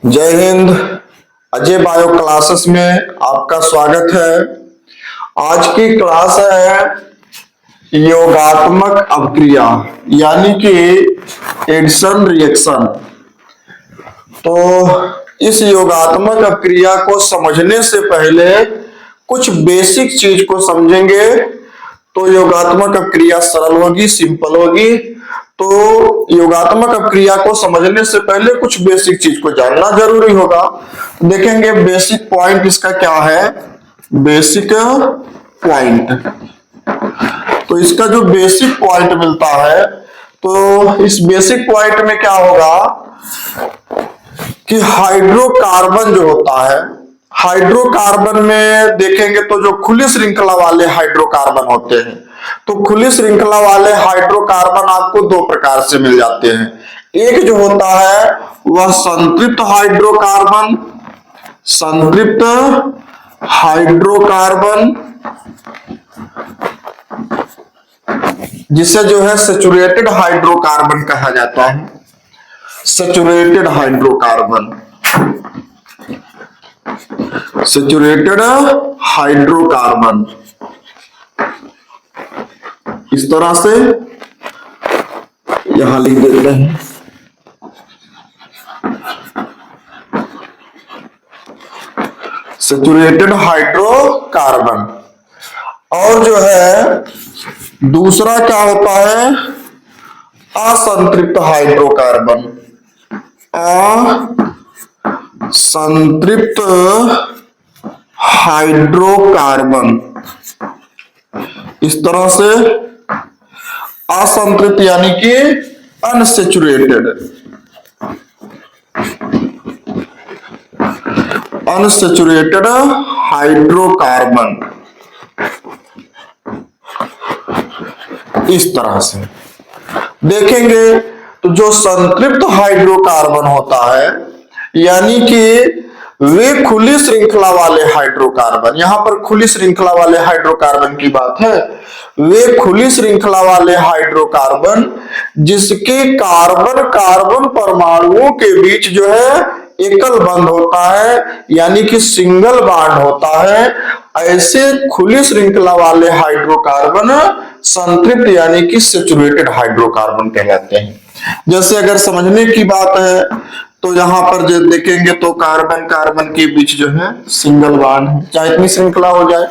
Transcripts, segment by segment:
जय Hind. Ajay bio classes में आपका स्वागत है। आज की क्लास है योगात्मक अपक्रिया यानी कि एडिशन रिएक्शन। तो इस योगात्मक अपक्रिया को समझने से पहले कुछ बेसिक चीज को समझेंगे तो योगात्मक अपक्रिया सरल होगी, सिंपल होगी। तो योगात्मक अपक्रिया को समझने से पहले कुछ बेसिक चीज को जानना जरूरी होगा। देखेंगे बेसिक पॉइंट इसका क्या है। बेसिक पॉइंट, तो इसका जो बेसिक पॉइंट मिलता है तो इस बेसिक पॉइंट में क्या होगा कि हाइड्रोकार्बन जो होता है, हाइड्रोकार्बन में देखेंगे तो जो खुली श्रृंखला वाले हाइड्रोकार्बन होते हैं, तो खुली श्रृंखला वाले हाइड्रोकार्बन आपको दो प्रकार से मिल जाते हैं। एक जो होता है वह संतृप्त हाइड्रोकार्बन, संतृप्त हाइड्रोकार्बन जिसे जो है सैचुरेटेड हाइड्रोकार्बन कहा जाता है। सैचुरेटेड हाइड्रोकार्बन, सैचुरेटेड हाइड्रोकार्बन इस तरह से यहां लिख देते हैं। Saturated hydrocarbon. और जो है दूसरा क्या होता है असंतृप्त हाइड्रोकार्बन, असंतृप्त हाइड्रोकार्बन इस तरह से असंतृप्त यानी कि अनसैचुरेटेड, अनसैचुरेटेड हाइड्रोकार्बन इस तरह से देखेंगे। तो जो संतृप्त हाइड्रोकार्बन होता है यानी कि वे खुली श्रृंखला वाले हाइड्रोकार्बन, यहां पर खुली श्रृंखला वाले हाइड्रोकार्बन की बात है, वे खुली श्रृंखला वाले हाइड्रोकार्बन जिसके कार्बन कार्बन परमाणुओं के बीच जो है एकल बंध होता है यानी कि सिंगल बॉन्ड होता है, ऐसे खुली श्रृंखला वाले हाइड्रोकार्बन संतृप्त यानी कि सैचुरेटेड हाइड्रोकार्बन कहलाते हैं। जैसे अगर समझने की बात है तो यहां पर जो देखेंगे तो कार्बन कार्बन के बीच जो है सिंगल बॉन्ड है, चाहे इतनी श्रृंखला हो जाए।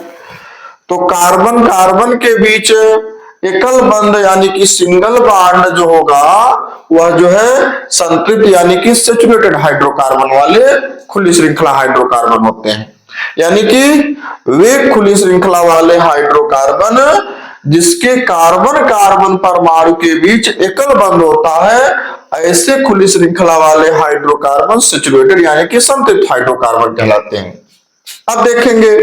तो कार्बन कार्बन के बीच एकल बंध यानी कि सिंगल बॉन्ड जो होगा वह जो है संतृप्त यानी कि सैचुरेटेड हाइड्रोकार्बन वाले खुली श्रृंखला हाइड्रोकार्बन होते हैं। यानी कि वे खुली श्रृंखला वाले हाइड्रोकार्बन जिसके कार्बन कार्बन परमाणु के बीच एकल बंध होता है, ऐसे खुली श्रृंखला वाले हाइड्रोकार्बन सैचुरेटेड यानी कि संतृप्त हाइड्रोकार्बन कहलाते हैं। अब देखेंगे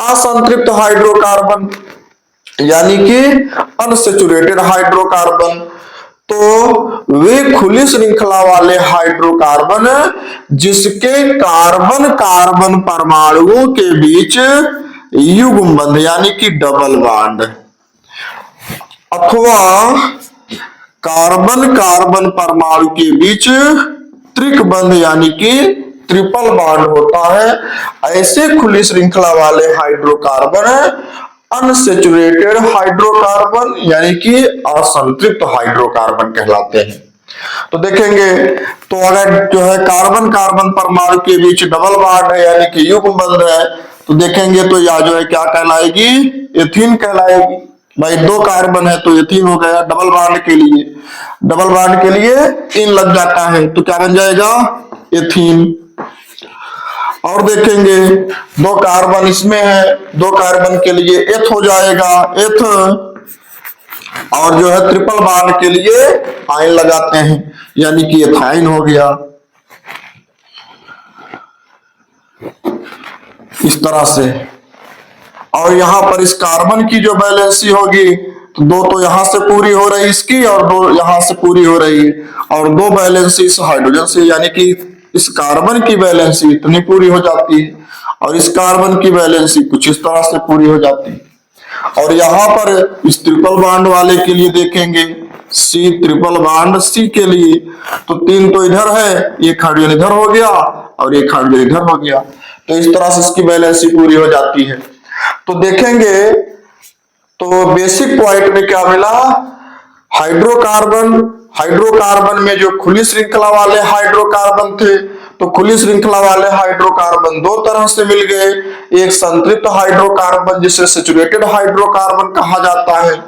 असंतृप्त हाइड्रोकार्बन यानी कि अनसैचुरेटेड हाइड्रोकार्बन। तो वे खुली श्रृंखला वाले हाइड्रोकार्बन जिसके कार्बन कार्बन परमाणुओं के बीच युग्म बंध यानी कि डबल बॉन्ड अथवा कार्बन कार्बन परमाणु के बीच त्रिक बंध यानी कि ट्रिपल बॉन्ड होता है, ऐसे खुली श्रृंखला वाले हाइड्रोकार्बन अनसैचुरेटेड हाइड्रोकार्बन यानी कि असंतृप्त हाइड्रोकार्बन कहलाते हैं। तो देखेंगे तो अगर जो है कार्बन कार्बन परमाणु के बीच डबल बॉन्ड है यानी कि युग्म बंध है, तो देखेंगे तो यह जो है क्या कहलाएगी, एथीन कहलाएगी। भाई दो कार्बन है तो एथीन हो गया। डबल बॉन्ड के लिए, डबल बॉन्ड के लिए इन लग जाता है तो क्या बन जाएगा, एथीन। और देखेंगे दो कार्बन इसमें है, दो कार्बन के लिए एथ हो जाएगा, एथ। और जो है ट्रिपल बॉन्ड के लिए आइन लगाते हैं यानी कि एथाइन हो गया। इस तरह से। और यहां पर इस कार्बन की जो बैलेंसी होगी तो दो तो यहां से पूरी हो रही इसकी और दो यहां से पूरी हो रही है, और दो बैलेंसी इस हाइड्रोजन से यानी कि इस कार्बन की बैलेंसी इतनी पूरी हो जाती है और इस कार्बन की बैलेंसी कुछ इस तरह से पूरी हो जाती है। और यहां पर इस ट्रिपल बॉन्ड वाले के लिए देखेंगे C ट्रिपल बॉन्ड C के लिए, तो 3 तो इधर है, एक हाइड्रोजन इधर हो गया और एक हाइड्रोजन इधर हो गया, तो इस तरह से इसकी वैलेंसी पूरी हो जाती है। तो देखेंगे तो बेसिक पॉइंट में क्या मिला, हाइड्रोकार्बन में जो खुली श्रृंखला वाले हाइड्रोकार्बन थे, तो खुली श्रृंखला वाले हाइड्रोकार्बन दो तरह से मिल गए, एक संतृप्त हाइड्रोकार्बन जिसे सैचुरेटेड हाइड्रोकार्बन कहा जाता है,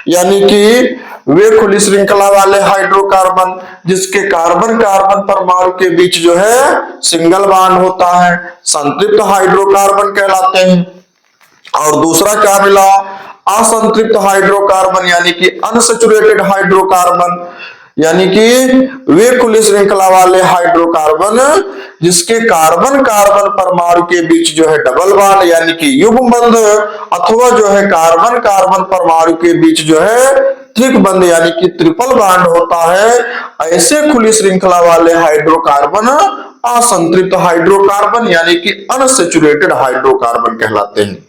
यानी कि वे खुली श्रृंखला वाले हाइड्रोकार्बन जिसके कार्बन कार्बन परमाणु के बीच जो है सिंगल बॉन्ड होता है, संतृप्त हाइड्रोकार्बन कहलाते हैं। और दूसरा क्या मिला, असंतृप्त हाइड्रोकार्बन यानी कि अनसैचुरेटेड हाइड्रोकार्बन, यानी कि वे खुली श्रृंखला वाले हाइड्रोकार्बन जिसके कार्बन कार्बन परमाणु के बीच जो है डबल बॉन्ड यानी कि युग्म बंध, अथवा जो है कार्बन कार्बन परमाणु के बीच जो है त्रिक बंध यानी कि ट्रिपल बॉन्ड होता है। ऐसे खुली श्रृंखला वाले हाइड्रोकार्बन असंतृप्त हाइड्रोकार्बन यानी कि अनसैचुरेटेड हाइड्रोकार्बन कहलाते हैं।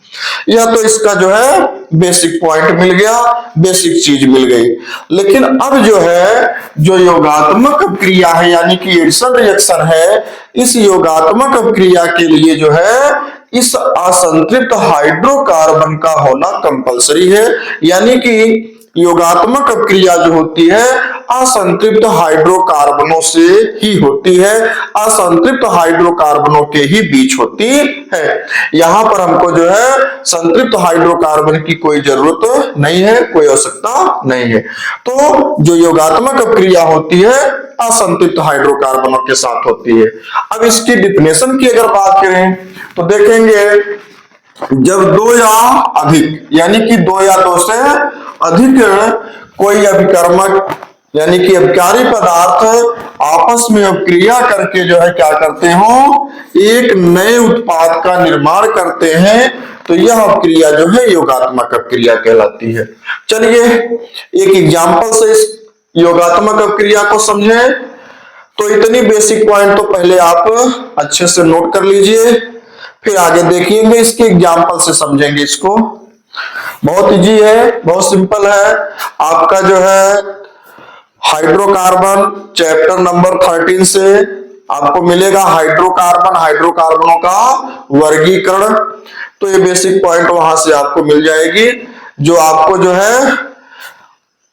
यह तो इसका जो है बेसिक पॉइंट मिल गया, बेसिक चीज मिल गई। लेकिन अब जो है जो योगात्मक क्रिया है यानी कि एडिशन रिएक्शन है, इस योगात्मक क्रिया के लिए जो है इस असंतृप्त हाइड्रोकार्बन का होना कंपलसरी है, यानी कि योगात्मक क्रिया जो होती है असंतृप्त हाइड्रोकार्बनों से ही होती है, असंतृप्त हाइड्रोकार्बनों के ही बीच होती है। यहां पर हमको जो है संतृप्त हाइड्रोकार्बन की कोई जरूरत नहीं है, कोई आवश्यकता नहीं है। तो जो योगात्मक क्रिया होती है असंतृप्त हाइड्रोकार्बनों के साथ होती है। अब इसकी डिफिनेशन की अगर बात करें तो देखेंगे जब दो या अधिक यानी कि दो या दो से अधिक कोई अभिकर्मक यानी कि अभिकारी पदार्थ आपस में अभिक्रिया करके जो है क्या करते हो, एक नए उत्पाद का निर्माण करते हैं, तो यह अभिक्रिया जो है योगात्मक अभिक्रिया कहलाती है। चलिए एक एग्जांपल से इस योगात्मक अभिक्रिया को समझें। तो इतनी बेसिक पॉइंट तो पहले आप अच्छे से नोट कर लीजिए, फिर आगे देखिएंगे इसके एग्जांपल से समझेंगे इसको। बहुत इजी है, बहुत सिंपल है। आपका जो है हाइड्रोकार्बन चैप्टर नंबर 13 से आपको मिलेगा हाइड्रोकार्बन, हाइड्रोकार्बनों का वर्गीकरण। तो ये बेसिक पॉइंट वहां से आपको मिल जाएगी, जो आपको जो है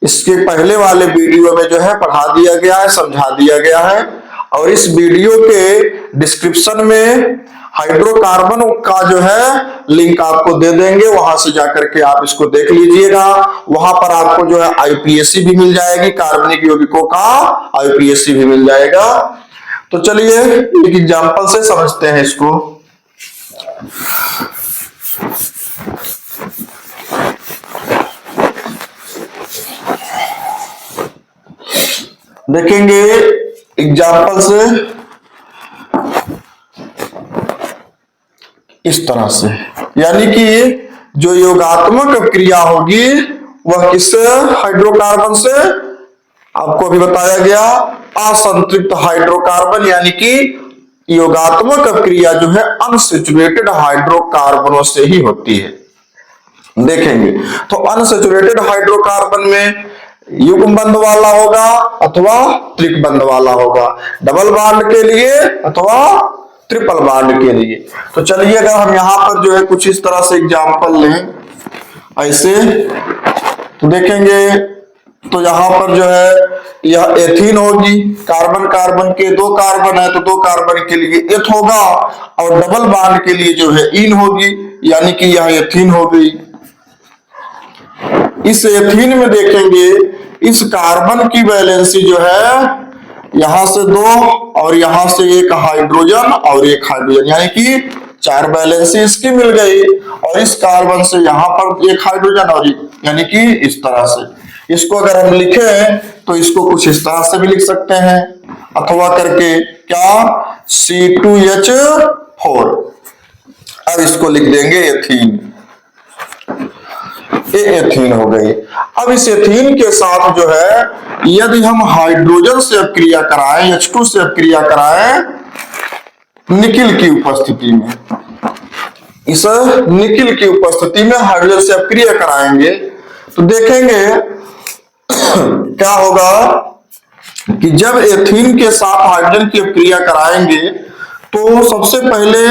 इसके पहले वाले वीडियो में जो है पढ़ा दिया गया है, समझा दिया गया है। और इस वीडियो के डिस्क्रिप्शन में हाइड्रोकार्बन का जो है लिंक आपको दे देंगे, वहां से जाकर के आप इसको देख लीजिएगा। वहां पर आपको जो है आईपीएससी भी मिल जाएगी, कार्बनिक यौगिकों का आईपीएससी भी मिल जाएगा। तो चलिए एक एग्जांपल से समझते हैं इसको। देखेंगे एग्जांपल से इस तरह से, यानी कि जो योगात्मक क्रिया होगी वह किस हाइड्रोकार्बन से, आपको अभी बताया गया असंतृप्त हाइड्रोकार्बन, यानी कि योगात्मक क्रिया जो है अनसैचुरेटेड हाइड्रोकार्बनों से ही होती है। देखेंगे तो अनसैचुरेटेड हाइड्रोकार्बन में युग्म बंध वाला होगा अथवा त्रिक बंध वाला होगा, डबल बॉन्ड के लिए अथवा ट्रिपल बॉन्ड के लिए। तो चलिए अगर हम यहां पर जो है कुछ इस तरह से एग्जांपल लें ऐसे, तो देखेंगे तो यहां पर जो है यह एथीन होगी, कार्बन कार्बन के दो कार्बन है तो दो कार्बन के लिए एथ होगा, और डबल बॉन्ड के लिए जो है इन होगी, यानी कि यह एथीन हो गई। इस एथीन में देखेंगे इस कार्बन की वैलेंसी जो है यहां से दो और यहां से एक हाइड्रोजन और एक हाइड्रोजन, यानी कि 4 वैलेंसी इसकी मिल गई। और इस कार्बन से यहां पर एक हाइड्रोजन और यानी कि इस तरह से। इसको अगर हम लिखें तो इसको कुछ इस तरह से भी लिख सकते हैं, अथवा करके क्या C2H4। अब इसको लिख देंगे एथीन, ये एथीन हो गई। अब इस एथीन के साथ जो है यदि हम हाइड्रोजन से अपक्रिया कराएं, H2 से अपक्रिया कराएं निकिल की उपस्थिति में, इस निकिल की उपस्थिति में हाइड्रोजन से अपक्रिया कराएंगे तो देखेंगे क्या होगा कि जब एथीन के साथ हाइड्रोजन की अपक्रिया कराएंगे तो सबसे पहले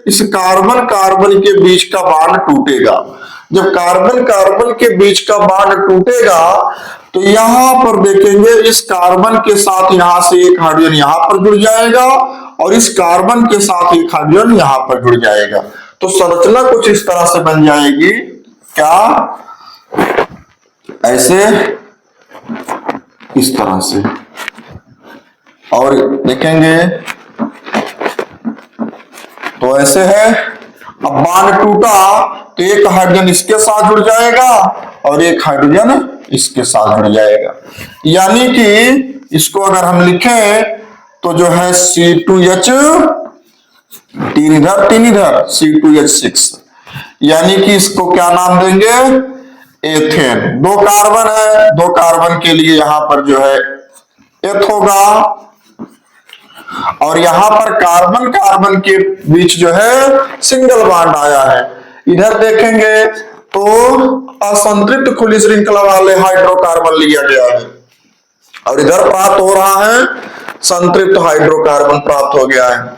इस कार्बन कार्बन के बीच का बॉन्ड टूटेगा। जब कार्बन कार्बन के बीच का बॉन्ड टूटेगा तो यहां पर देखेंगे इस कार्बन के साथ यहां से एक हाइड्रोजन यहां पर जुड़ जाएगा और इस कार्बन के साथ एक हाइड्रोजन यहां पर जुड़ जाएगा। तो संरचना कुछ इस तरह से बन जाएगी, क्या ऐसे, इस तरह से। और देखेंगे तो ऐसे है। अब बॉन्ड टूटा तो एक हाइड्रोजन इसके साथ जुड़ जाएगा और एक हाइड्रोजन इसके साथ जुड़ जाएगा। यानी कि इसको अगर हम लिखें तो जो है C2H, तीन इधर C2H6, यानी कि इसको क्या नाम देंगे, एथेन। दो कार्बन है, दो कार्बन के लिए यहां पर जो है एथ होगा और यहां पर कार्बन कार्बन के बीच जो है सिंगल बॉन्ड आया है। इधर देखेंगे तो असंतृप्त खुली श्रृंखला वाले हाइड्रोकार्बन लिया गया है और इधर प्राप्त हो रहा है संतृप्त हाइड्रोकार्बन प्राप्त हो गया है।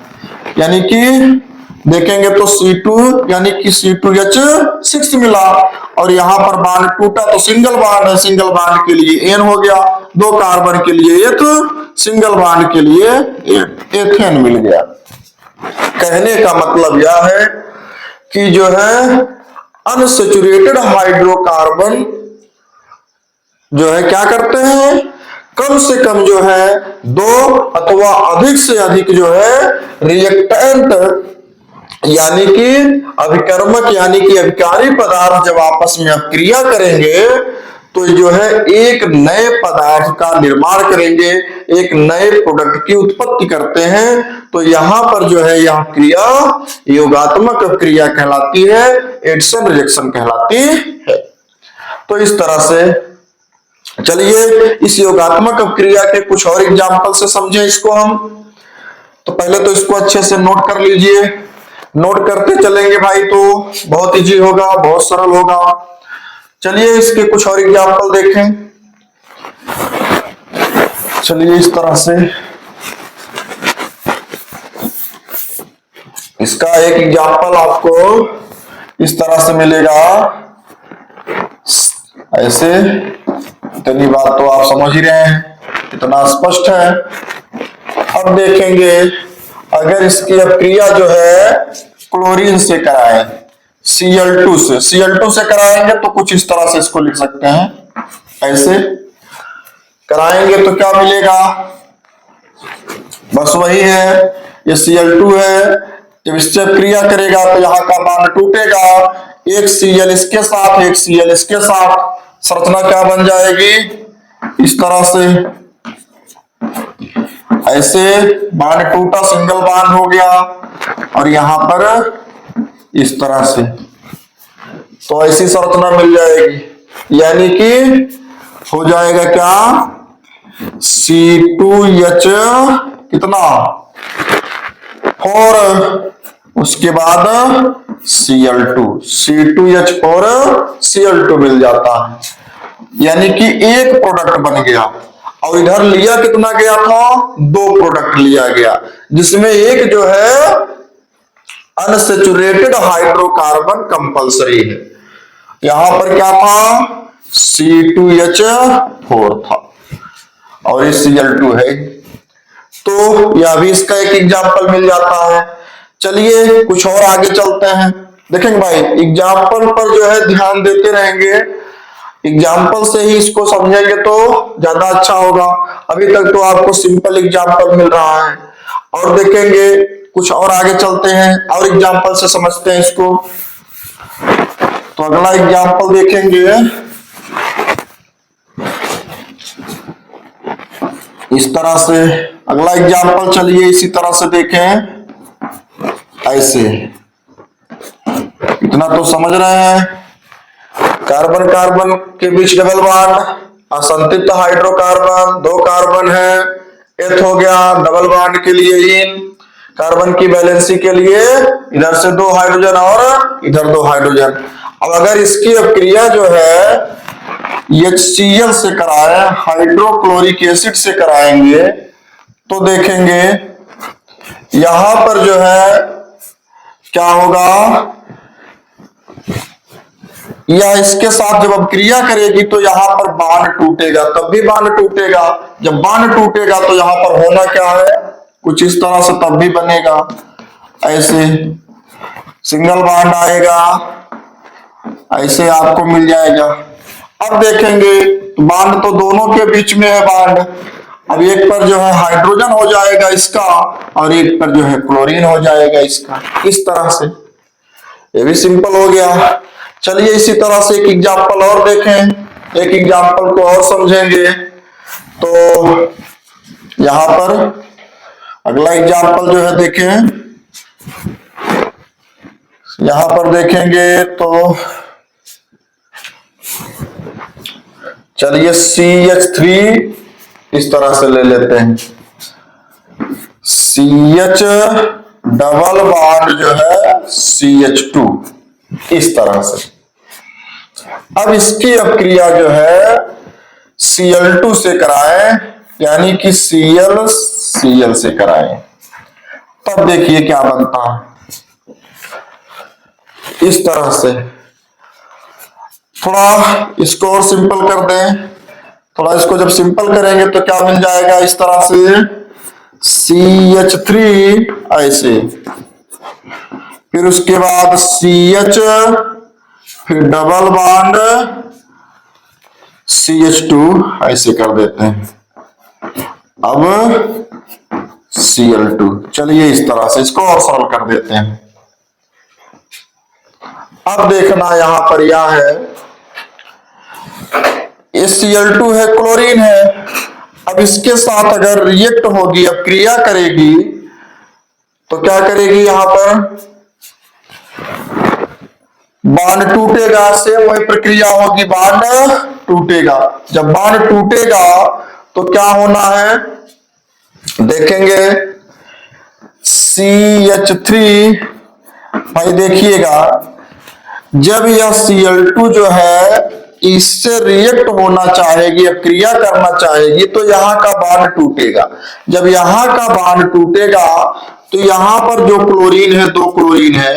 यानी कि देखेंगे तो C2 यानी कि C2H6 मिला और यहां पर बॉन्ड टूटा तो सिंगल बॉन्ड है, सिंगल बॉन्ड के लिए N हो गया, दो कार्बन के लिए एक, सिंगल बॉन्ड के लिए एथेन मिल गया। कहने का मतलब यह है कि जो है अनसैचुरेटेड हाइड्रोकार्बन जो है क्या करते हैं, कम से कम जो है दो अथवा अधिक से अधिक जो है रिएक्टेंट यानी कि अभिकर्मक यानी कि अभिकारी पदार्थ जब आपस में अपक्रिया करेंगे तो जो है एक नए पदार्थ का निर्माण करेंगे, एक नए प्रोडक्ट की उत्पत्ति करते हैं। तो यहां पर जो है यह क्रिया योगात्मक क्रिया कहलाती है, एडिशन रिजेक्शन कहलाती है। तो इस तरह से चलिए इस योगात्मक क्रिया के कुछ और एग्जाम्पल से समझें इसको हम। तो पहले तो इसको अच्छे से नोट कर लीजिए, नोट करते चलेंगे भाई तो बहुत इजी होगा, बहुत सरल होगा। चलिए इसके कुछ और एग्जाम्पल देखें। चलिए इस तरह से इसका एक एग्जाम्पल आपको इस तरह से मिलेगा, ऐसे। इतनी बात तो आप समझ ही रहे हैं, इतना स्पष्ट है। अब देखेंगे अगर इसकी अपक्रिया जो है क्लोरीन से कराएं, Cl2 से कराएंगे तो कुछ इस तरह से इसको लिख सकते हैं, ऐसे कराएंगे तो क्या मिलेगा, बस वही है, ये Cl2 है। जब इससे क्रिया करेगा तो यहाँ का बॉन्ड टूटेगा, एक Cl इसके साथ एक Cl इसके साथ, संरचना क्या बन जाएगी, इस तरह से, ऐसे बॉन्ड टूटा, सिंगल बॉन्ड हो गया और यहां पर इस तरह से, तो ऐसी संरचना मिल जाएगी। यानी कि हो जाएगा क्या, C2H कितना 4, उसके बाद C2H4 Cl2 मिल जाता है। यानी कि एक प्रोडक्ट बन गया और इधर लिया कितना गया था, दो प्रोडक्ट लिया गया, जिसमें एक जो है अनसैचुरेटेड हाइड्रोकार्बन कंपलसरी है। यहां पर क्या था, C2H4 था और ये Cl2 है। तो यह भी इसका एक एग्जाम्पल मिल जाता है। चलिए कुछ और आगे चलते हैं। देखेंगे भाई एग्जाम्पल पर जो है ध्यान देते रहेंगे, एग्जाम्पल से ही इसको समझेंगे तो ज्यादा अच्छा होगा। अभी तक तो आपको सिंपल एग्जाम्पल मिल रहा है और देखेंगे कुछ और आगे चलते हैं और एग्जाम्पल से समझते हैं इसको। तो अगला एग्जाम्पल देखेंगे इस तरह से। अगला एग्जाम्पल चलिए इसी तरह से देखें, ऐसे। इतना तो समझ रहे हैं, कार्बन कार्बन के बीच डबल बॉन्ड, असंतृप्त हाइड्रोकार्बन, दो कार्बन है, एथ हो गया, डबल बॉन्ड के लिए इन, कार्बन की वैलेंसी के लिए इधर से दो हाइड्रोजन और इधर दो हाइड्रोजन। अब अगर इसकी अपक्रिया जो है HCl से कराए, हाइड्रोक्लोरिक एसिड से कराएंगे, तो देखेंगे यहां पर जो है क्या होगा, या इसके साथ जब अब क्रिया करेगी तो यहां पर बांध टूटेगा, तब भी बांध टूटेगा। जब बांध टूटेगा तो यहां पर होना क्या है, कुछ इस तरह से तब भी बनेगा, ऐसे सिंगल बांध आएगा, ऐसे आपको मिल जाएगा। अब देखेंगे तो बांध तो दोनों के बीच में है बांध, अब एक पर जो है हाइड्रोजन हो जाएगा इसका, और एक पर जो है क्लोरीन हो जाएगा इसका, इस तरह से। ये भी सिंपल हो गया। चलिए इसी तरह से एक एग्जांपल और देखें, एक एग्जांपल को और समझेंगे। तो यहां पर अगला एग्जांपल जो है देखें, यहां पर देखेंगे तो चलिए CH3 इस तरह से ले लेते हैं, CH डबल बॉन्ड जो है CH2 इस तरह से। अब इसकी अब क्रिया जो है Cl2 से कराएं, यानी कि Cl से कराएं, तब देखिए क्या बनता है, इस तरह से। थोड़ा इसको और सिंपल कर दें, थोड़ा इसको जब सिंपल करेंगे तो क्या मिल जाएगा, इस तरह से CH3 ऐसे, फिर उसके बाद CH, फिर डबल बॉन्ड CH2 ऐसे कर देते हैं, अब Cl2। चलिए इस तरह से इसको और सरल कर देते हैं। अब देखना यहां पर यह है, ये Cl2 है, क्लोरीन है। अब इसके साथ अगर रिएक्ट होगी, अब क्रिया करेगी, तो क्या करेगी, यहां पर बांध टूटेगा, सेम वही प्रक्रिया होगी, बांध टूटेगा। जब बांध टूटेगा तो क्या होना है, देखेंगे CH3, भाई देखिएगा जब यह Cl2 जो है इससे रिएक्ट होना चाहेगी, अब क्रिया करना चाहेगी, तो यहां का बांध टूटेगा। जब यहां का बांध टूटेगा तो यहां पर जो क्लोरीन है, 2 क्लोरीन है,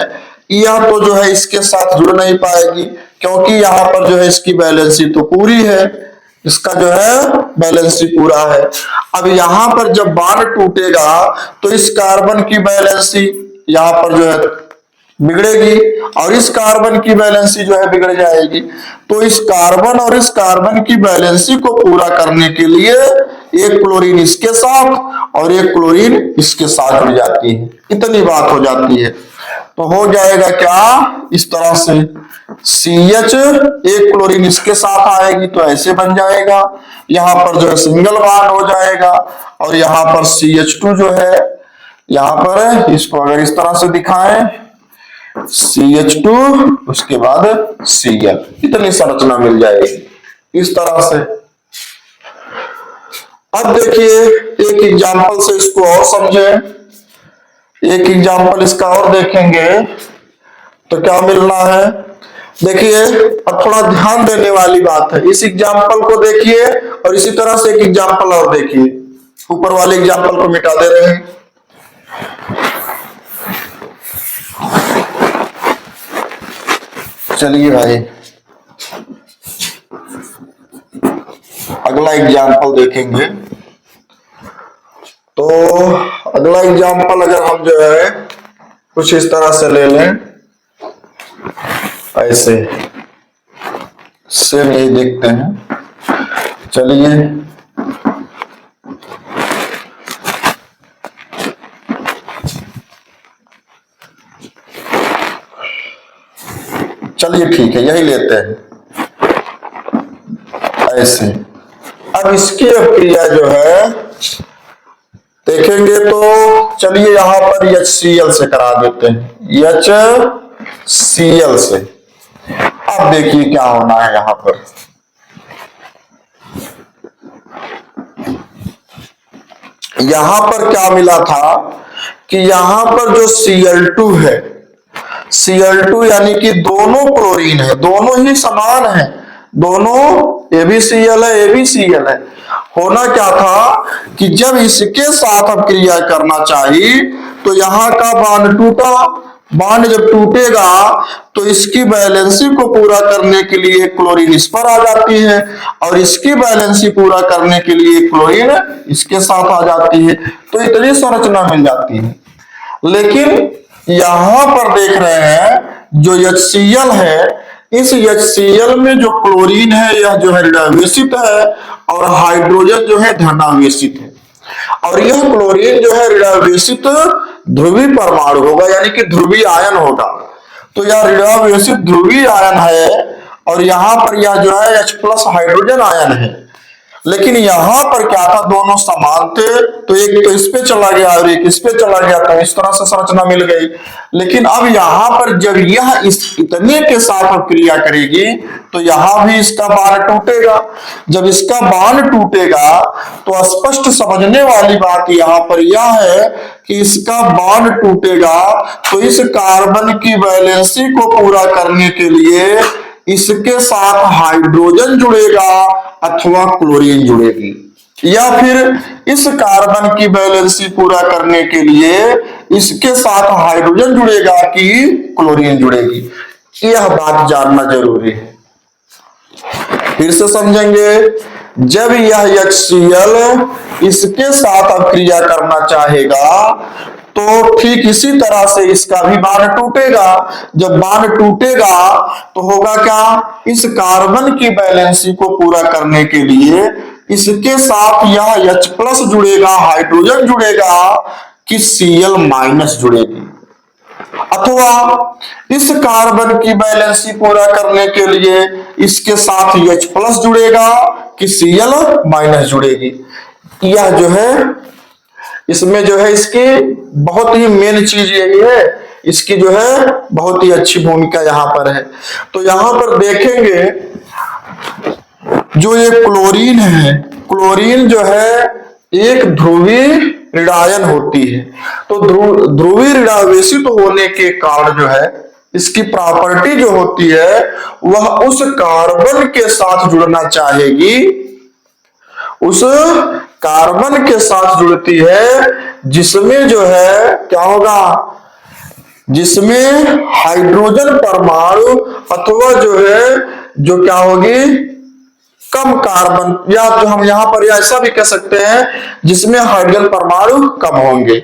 यह तो जो है इसके साथ जुड़ नहीं पाएगी, क्योंकि यहां पर जो है इसकी बैलेंसी तो पूरी है, इसका जो है बैलेंसी पूरा है। अब यहां पर जब बांध टूटेगा तो इस कार्बन की बैलेंसी यहां पर जो है बिगड़ेगी, और इस कार्बन की बैलेंसी जो है बिगड़ जाएगी। तो इस कार्बन और इस कार्बन की बैलेंसी को पूरा करने के लिए एक क्लोरीन इसके साथ और एक क्लोरीन इसके साथ जुड़ जाती है, इतनी बात हो जाती है। तो हो जाएगा क्या, इस तरह से CH, एक क्लोरीन इसके साथ आएगी तो ऐसे बन जाएगा, यहां पर जो है सिंगल बॉन्ड हो जाएगा, और यहां पर CH2 जो है, यहां पर इसको अगर इस तरह से दिखाएं, CH2 उसके बाद Cl, इतनी संरचना मिल जाएगी इस तरह से। अब देखिए एक एग्जांपल से इसको और समझे, एक एग्जांपल इसका और देखेंगे तो क्या मिलना है। देखिए अब थोड़ा ध्यान देने वाली बात है, इस एग्जांपल को देखिए और इसी तरह से एक एग्जांपल और देखिए, ऊपर वाले एग्जांपल को मिटा दे रहे हैं। चलिए भाई अगला एग्जांपल देखेंगे। तो अगला एग्जांपल अगर हम जो है कुछ इस तरह से ले लें, ऐसे सेम यही देखते हैं। चलिए चलिए ठीक है, यही लेते हैं ऐसे। अब इसकी क्रिया जो है देखेंगे तो चलिए यहां पर HCl से करा देते हैं, HCl से। अब देखिए क्या होना है, यहां पर क्या मिला था कि यहां पर जो Cl2 है, Cl2 यानी कि दोनों क्लोरीन है, दोनों ही समान है, दोनों AbCl है, AbCl है। होना क्या था कि जब इसके साथ अब क्रिया करना चाहिए तो यहां का बांध टूटा, बांध जब टूटेगा तो इसकी बैलेंसी को पूरा करने के लिए क्लोरीन इस पर आ जाती है और इसकी बैलेंसी पूरा करने के लिए क्लोरीन इसके साथ आ जाती है, तो इतनी संरचना मिल जाती है। लेकिन यहां पर देख रहे हैं जो HCl है, इस HCl में जो क्लोरीन है यह जो है ऋणावेशित है और हाइड्रोजन जो है धनावेशित है। और यह क्लोरीन जो है ऋणावेशित ध्रुवीय परमाणु होगा, यानी कि ध्रुवीय आयन होगा। तो यह ऋणावेशित ध्रुवीय आयन है और यहां पर यह जो है H+ हाइड्रोजन आयन है। लेकिन यहां पर क्या था, दोनों समान थे, तो एक तो इस पे चला गया और एक इस पे चला गया, तो इस तरह से संरचना मिल गई। लेकिन अब यहां पर जब यह इस इतने के साथ क्रिया करेगी तो यहां भी इसका बांध टूटेगा। जब इसका बांध टूटेगा तो स्पष्ट समझने वाली बात यहां पर यह है कि इसका बांध टूटेगा तो इस कार्बन की वैलेंसी को पूरा करने के लिए इसके साथ हाइड्रोजन जुड़ेगा अथवा क्लोरीन जुड़ेगी, या फिर इस कार्बन की बैलेंसी पूरा करने के लिए इसके साथ हाइड्रोजन जुड़ेगा कि क्लोरीन जुड़ेगी। यह बात जानना जरूरी है। फिर से समझेंगे, जब यह HCl इसके साथ अब क्रिया करना चाहेगा तो ठीक इसी तरह से इसका भी बांध टूटेगा। जब बांध टूटेगा तो होगा क्या, इस कार्बन की बैलेंसी को पूरा करने के लिए इसके साथ यह H+ जुड़ेगा, हाइड्रोजन जुड़ेगा कि Cl- जुड़ेगी, अथवा इस कार्बन की बैलेंसी पूरा करने के लिए इसके साथ H+ जुड़ेगा कि Cl- जुड़ेगी। यह जो है इसमें जो है इसकी बहुत ही मेन चीज यही है, इसकी जो है बहुत ही अच्छी भूमिका यहां पर है। तो यहां पर देखेंगे जो ये क्लोरीन है, क्लोरीन जो है एक ध्रुवीय ऋणायन होती है। तो ध्रुवीय ऋणावेशित होने के कारण जो है इसकी प्रॉपर्टी जो होती है वह उस कार्बन के साथ जुड़ना चाहेगी, उस कार्बन के साथ जुड़ती है जिसमें जो है क्या होगा, जिसमें हाइड्रोजन परमाणु अथवा जो है जो क्या होगी कम कार्बन, या जो हम यहां पर ऐसा भी कह सकते हैं जिसमें हाइड्रोजन परमाणु कम होंगे।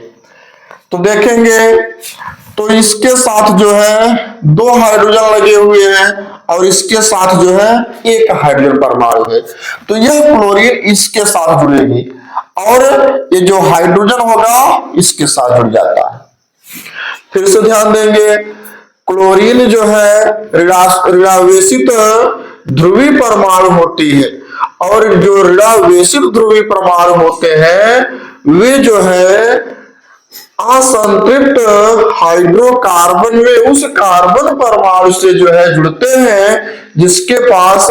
तो देखेंगे तो इसके साथ जो है 2 हाइड्रोजन लगे हुए हैं और इसके साथ जो है 1 हाइड्रोजन परमाणु है, तो यह क्लोरीन इसके साथ जुड़ेगी और ये जो हाइड्रोजन होगा इसके साथ जुड़ जाता है। फिर से ध्यान देंगे, क्लोरीन जो है ऋणावेशित ध्रुवीय परमाणु होती है और जो ऋणावेशित ध्रुवीय परमाणु होते हैं वे जो है असंतृप्त हाइड्रोकार्बन में उस कार्बन परमाणु से जो है जुड़ते हैं जिसके पास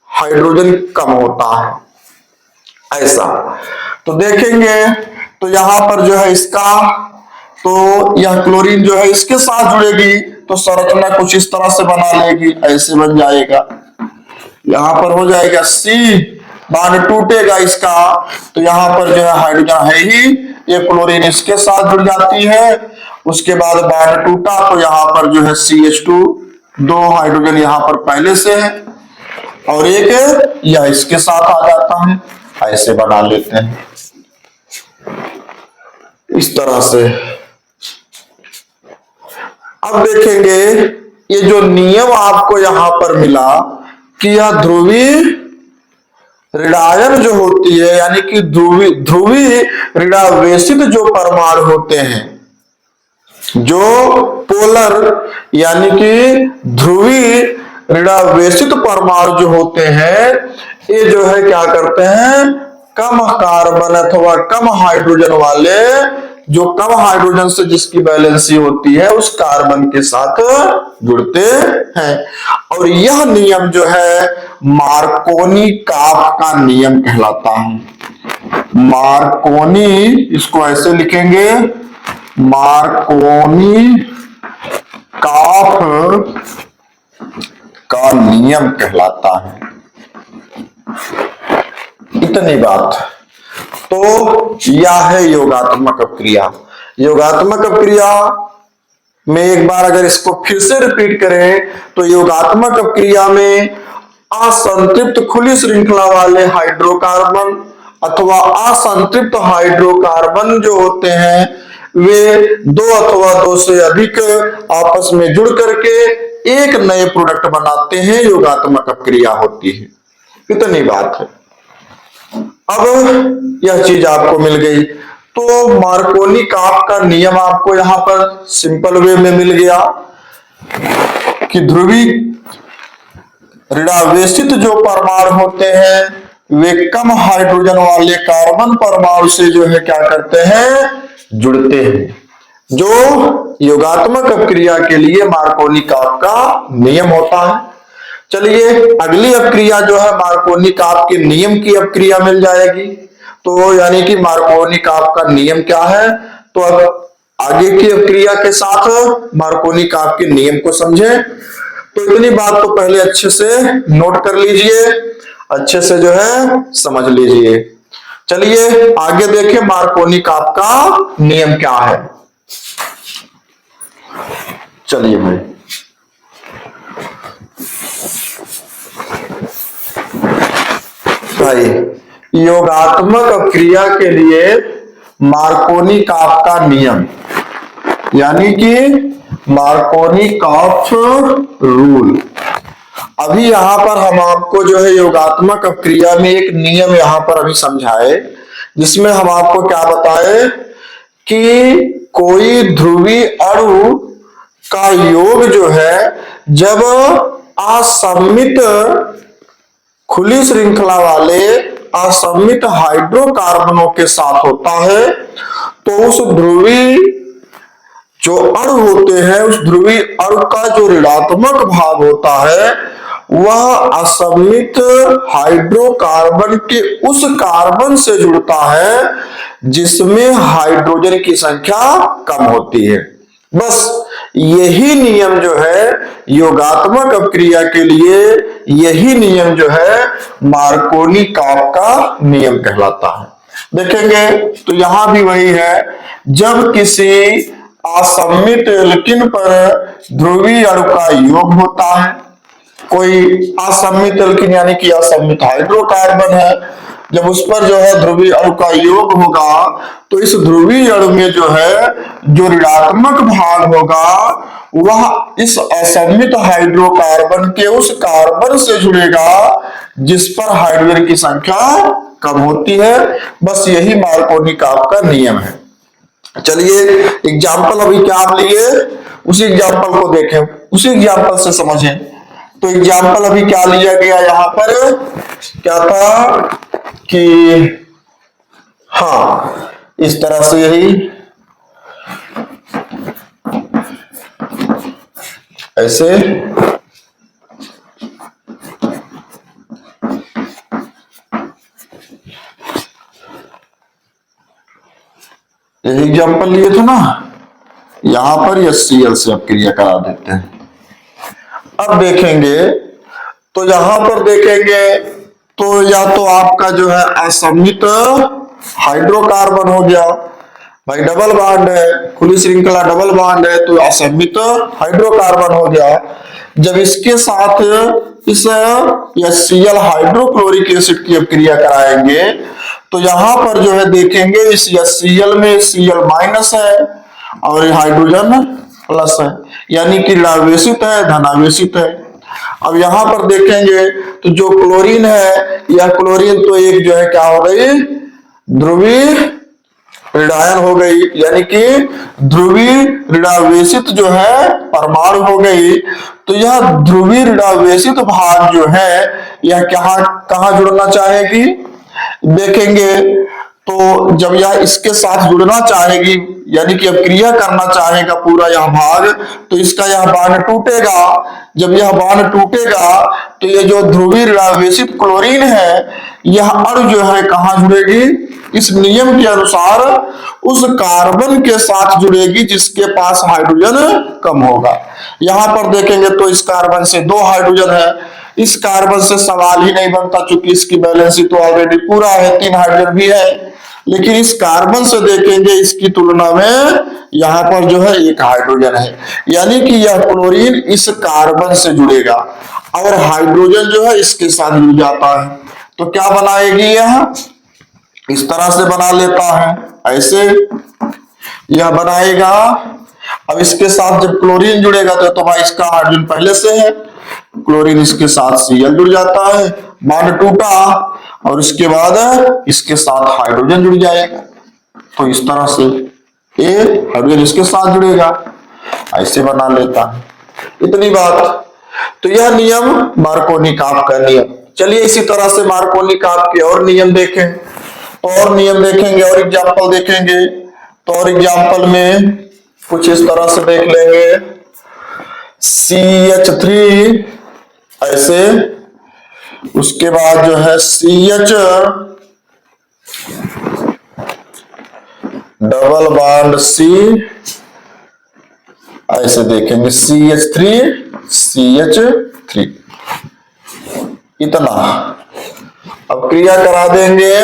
हाइड्रोजन कम होता है, ऐसा। तो देखेंगे तो यहां पर जो है इसका, तो यह क्लोरीन जो है इसके साथ जुड़ेगी तो संरचना कुछ इस तरह से बना लेगी, ऐसे बन जाएगा। यहां पर हो जाएगा C, बांध टूटेगा इसका तो यहां पर जो है हाइड्रोजन है ही, ये क्लोरीन इसके साथ जुड़ जाती है। उसके बाद बांध टूटा तो यहां पर जो है CH2, 2 हाइड्रोजन यहां पर पहले से है और एक यह इसके साथ आ जाता है, ऐसे बना लेते हैं इस तरह से। अब देखेंगे ये जो नियम आपको यहां पर मिला कि यह ध्रुवीय ऋणायन जो होती है, यानी कि ध्रुवीय ऋणावेशित जो परमाणु होते हैं, जो पोलर यानी कि ध्रुवीय ऋणावेशित परमाणु जो होते हैं ये जो है क्या करते हैं, कम कार्बन अथवा कम हाइड्रोजन वाले, जो कम हाइड्रोजन से जिसकी बैलेंसी होती है उस कार्बन के साथ जुड़ते हैं। और यह नियम जो है मार्कोनी काफ का नियम कहलाता है। मार्कोनी, इसको ऐसे लिखेंगे, मार्कोनी काफ का नियम कहलाता है। इतनी बात। तो यह है योगात्मक अपक्रिया। योगात्मक अपक्रिया में एक बार अगर इसको फिर से रिपीट करें तो योगात्मक अपक्रिया में असंतृप्त खुली श्रृंखला वाले हाइड्रोकार्बन अथवा असंतृप्त हाइड्रोकार्बन जो होते हैं वे दो अथवा दो से अधिक आपस में जुड़ करके एक नए प्रोडक्ट बनाते हैं, योगात्मक अपक्रिया होती है। इतनी बात है। अब यह चीज आपको मिल गई तो मार्कोनी काप का नियम आपको यहां पर सिंपल वे में मिल गया कि ध्रुवी ऋणावेशित जो परमाणु होते हैं वे कम हाइड्रोजन वाले कार्बन परमाणु से जो है क्या करते हैं, जुड़ते हैं, जो योगात्मक अपक्रिया के लिए मार्कोनी काप का नियम होता है। चलिए अगली अपक्रिया जो है मार्कोनी काप के नियम की अपक्रिया मिल जाएगी। तो यानी कि मार्कोनी काप का नियम क्या है, तो अब आगे की अपक्रिया के साथ मार्कोनी काप के नियम को समझें। तो इतनी बात तो पहले अच्छे से नोट कर लीजिए, अच्छे से जो है समझ लीजिए। चलिए आगे देखें मार्कोनी काप का नियम क्या है। चलिए भाई योगात्मक अपक्रिया के लिए मार्कोनी काप का नियम यानी कि मार्कोनी काप रूल। अभी यहां पर हम आपको जो है योगात्मक अपक्रिया में एक नियम यहां पर अभी समझाए जिसमें हम आपको क्या बताए कि कोई ध्रुवी अणु का योग जो है जब असममित खुली श्रृंखला वाले असममित हाइड्रोकार्बनों के साथ होता है तो उस ध्रुवी जो अणु होते हैं उस ध्रुवी अणु का जो ऋणात्मक भाग होता है वह असममित हाइड्रोकार्बन के उस कार्बन से जुड़ता है जिसमें हाइड्रोजन की संख्या कम होती है। बस यही नियम जो है योगात्मक अपक्रिया के लिए, यही नियम जो है मार्कोनी काप का नियम कहलाता है। देखेंगे तो यहां भी वही है, जब किसी असममित एल्किन पर ध्रुवीय अणु का योग होता है, कोई असममित एल्किन यानी कि असममित हाइड्रोकार्बन है, जब उस पर जो है ध्रुवीय अणु का योग होगा तो इस ध्रुवीय अणु में जो है जो ऋणात्मक भाग होगा वह इस असममित हाइड्रोकार्बन के उस कार्बन से जुड़ेगा जिस पर हाइड्रोजन की संख्या कम होती है। बस यही मार्कोनी काप का नियम है। चलिए एग्जाम्पल अभी क्या आप लिए, उसी एग्जाम्पल को देखें, उसी एग्जाम्पल से समझें। तो एग्जाम्पल अभी क्या लिया गया यहां पर, क्या था कि हाँ इस तरह से यही ऐसे एग्जाम्पल लिए थे ना, यहां पर HCl से अपक्रिया करा देते हैं। अब देखेंगे तो यहां पर देखेंगे तो या तो आपका जो है असममित हाइड्रोकार्बन हो गया, भाई डबल बॉन्ड है, खुली श्रृंखला डबल बॉन्ड है तो असममित हाइड्रोकार्बन हो गया। जब इसके साथ इस HCl हाइड्रोक्लोरिक एसिड की अपक्रिया कराएंगे तो यहां पर जो है देखेंगे इस HCl में Cl माइनस है और हाइड्रोजन प्लस है, यानी कि ऋणावेशित है धनावेशित है। अब यहां पर देखेंगे तो जो क्लोरीन है यह क्लोरीन तो एक जो है क्या हो गई, ध्रुवीय ऋणायन हो गई, यानी कि ध्रुवीय ऋणावेशित जो है परमाणु हो गई। तो यह ध्रुवीय ऋणावेशित भाग जो है यह कहां जुड़ना चाहेगी, देखेंगे तो जब यह इसके साथ जुड़ना चाहेगी यानी कि अपक्रिया करना चाहेगा पूरा यह भाग तो इसका यह बांड टूटेगा। जब यह बांड टूटेगा तो ये जो ध्रुवीय ऋणावेशित क्लोरीन है यह अणु जो है कहां जुड़ेगी, इस नियम के अनुसार उस कार्बन के साथ जुड़ेगी जिसके पास हाइड्रोजन कम होगा। यहां पर देखेंगे तो इस कार्बन से 2 हाइड्रोजन है, इस कार्बन से सवाल ही नहीं बनता, चूंकि इसकी वैलेंसी तो ऑलरेडी पूरा है, 3 हाइड्रोजन भी है। लेकिन इस कार्बन से देखेंगे, इसकी तुलना में यहां पर जो है 1 हाइड्रोजन है, यानी कि यह क्लोरीन इस कार्बन से जुड़ेगा और हाइड्रोजन जो है इसके साथ जुड़ जाता है। तो क्या बनाएगी यह, इस तरह से बना लेता है, ऐसे यह बनाएगा। अब इसके साथ जब क्लोरीन जुड़ेगा तो भाई इसका हाइड्रोजन पहले से है, क्लोरीन इसके साथ Cl जुड़ जाता है, बॉन्ड टूटा और इसके बाद इसके साथ हाइड्रोजन जुड़ जाएगा। तो इस तरह से ये हाइड्रोजन इसके साथ जुड़ेगा, ऐसे बना लेता है। इतनी बात। तो यह नियम मार्कोनी-काप का नियम। चलिए इसी तरह से मार्कोनी-काप के और नियम देखें, तो और नियम देखेंगे और एग्जाम्पल देखेंगे। तो और एग्जाम्पल में कुछ इस तरह से देख लेंगे, CH3 ऐसे, उसके बाद जो है CH डबल बॉन्ड C, ऐसे देखेंगे CH3 CH3, इतना। अब क्रिया करा देंगे,